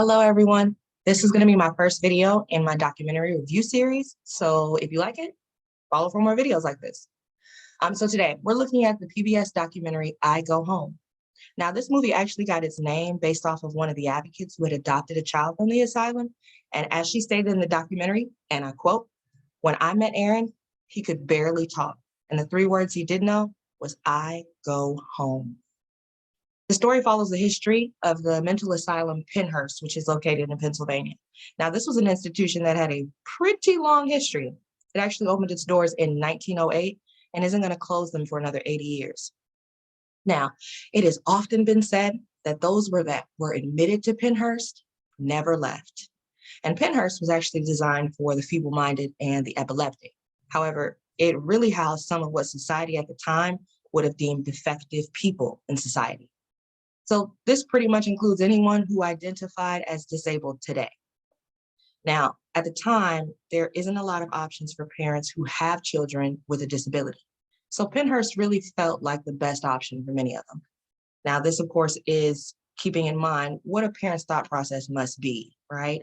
Hello, everyone. This is going to be my first video in my documentary review series. So if you like it, follow for more videos like this. So today we're looking at the PBS documentary, I Go Home. Now, this movie actually got its name based off of one of the advocates who had adopted a child from the asylum. And as she stated in the documentary, and I quote, "When I met Aaron, he could barely talk. And the three words he did know was, I go home." The story follows the history of the mental asylum Pennhurst, which is located in Pennsylvania. Now, this was an institution that had a pretty long history. It actually opened its doors in 1908 and isn't going to close them for another 80 years. Now, it has often been said that those that were admitted to Pennhurst never left. And Pennhurst was actually designed for the feeble-minded and the epileptic. However, it really housed some of what society at the time would have deemed defective people in society. So this pretty much includes anyone who identified as disabled today. Now, at the time, there isn't a lot of options for parents who have children with a disability. So Pennhurst really felt like the best option for many of them. Now, this, of course, is keeping in mind what a parent's thought process must be, right?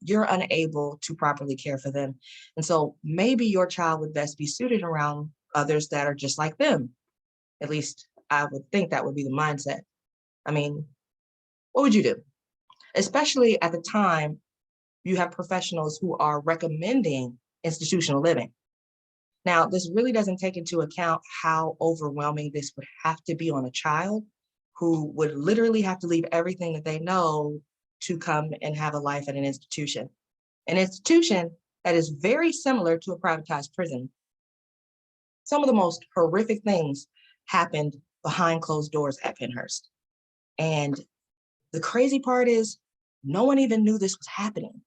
You're unable to properly care for them. And so maybe your child would best be suited around others that are just like them. At least I would think that would be the mindset. I mean, what would you do? Especially at the time, you have professionals who are recommending institutional living. Now, this really doesn't take into account how overwhelming this would have to be on a child who would literally have to leave everything that they know to come and have a life at an institution that is very similar to a privatized prison. Some of the most horrific things happened behind closed doors at Pennhurst. And the crazy part is no one even knew this was happening.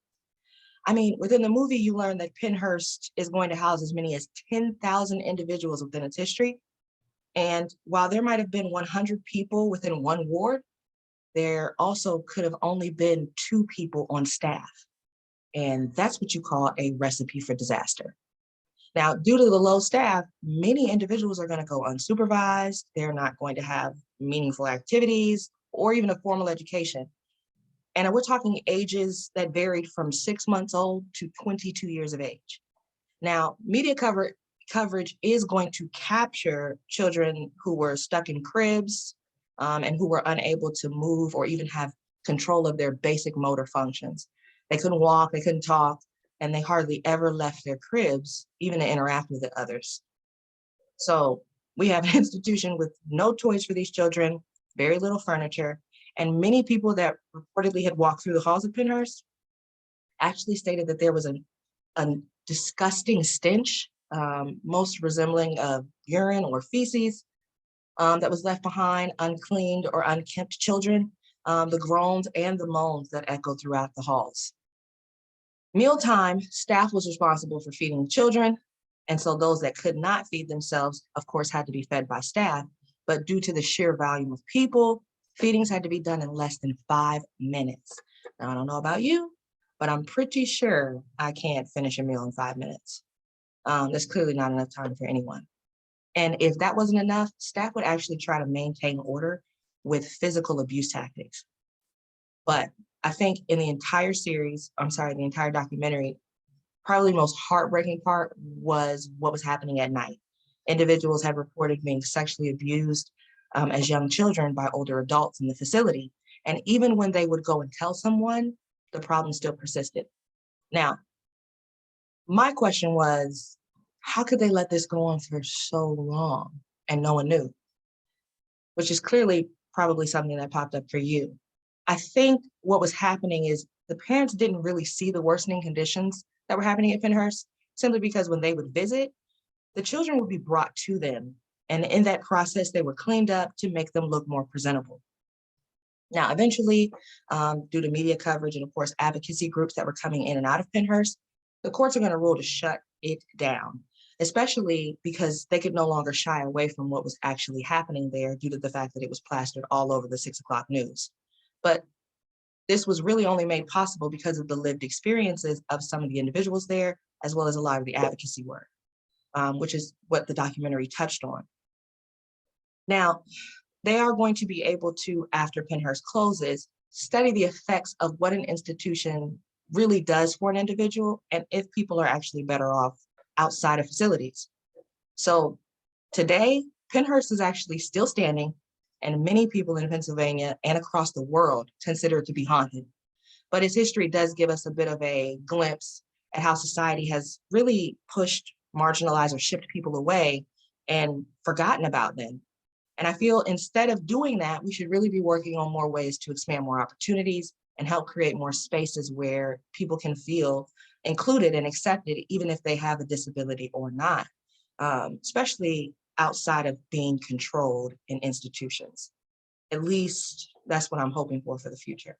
I mean, within the movie, you learn that Pennhurst is going to house as many as 10,000 individuals within its history. And while there might have been 100 people within one ward, there also could have only been 2 people on staff. And that's what you call a recipe for disaster. Now, due to the low staff, many individuals are going to go unsupervised. They're not going to have meaningful activities or even a formal education. And we're talking ages that varied from 6 months old to 22 years of age. Now, media coverage is going to capture children who were stuck in cribs and who were unable to move or even have control of their basic motor functions. They couldn't walk, they couldn't talk, and they hardly ever left their cribs, even to interact with the others. So we have an institution with no toys for these children, very little furniture, and many people that reportedly had walked through the halls of Pennhurst actually stated that there was a disgusting stench, most resembling of urine or feces that was left behind, uncleaned or unkempt children, the groans and the moans that echoed throughout the halls. Mealtime, staff was responsible for feeding the children, and so those that could not feed themselves, of course, had to be fed by staff. But due to the sheer volume of people, feedings had to be done in less than 5 minutes. Now, I don't know about you, but I'm pretty sure I can't finish a meal in 5 minutes. That's clearly not enough time for anyone. And if that wasn't enough, staff would actually try to maintain order with physical abuse tactics. But I think in the entire the entire documentary, probably the most heartbreaking part was what was happening at night. Individuals had reported being sexually abused as young children by older adults in the facility. And even when they would go and tell someone, the problem still persisted. Now, my question was, how could they let this go on for so long and no one knew? Which is clearly probably something that popped up for you. I think what was happening is the parents didn't really see the worsening conditions that were happening at Pennhurst, simply because when they would visit, the children would be brought to them. And in that process, they were cleaned up to make them look more presentable. Now, eventually, due to media coverage and of course, advocacy groups that were coming in and out of Pennhurst, the courts are going to rule to shut it down, especially because they could no longer shy away from what was actually happening there due to the fact that it was plastered all over the 6 o'clock news. But this was really only made possible because of the lived experiences of some of the individuals there, as well as a lot of the advocacy work, which is what the documentary touched on. Now, they are going to be able to, after Pennhurst closes, study the effects of what an institution really does for an individual and if people are actually better off outside of facilities. So today, Pennhurst is actually still standing, and many people in Pennsylvania and across the world consider it to be haunted. But its history does give us a bit of a glimpse at how society has really pushed, marginalized, or shipped people away and forgotten about them. And I feel instead of doing that, we should really be working on more ways to expand more opportunities and help create more spaces where people can feel included and accepted, even if they have a disability or not, especially outside of being controlled in institutions. At least that's what I'm hoping for the future.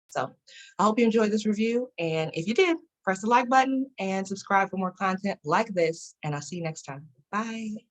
So I hope you enjoyed this review. And if you did, press the like button and subscribe for more content like this. And I'll see you next time. Bye.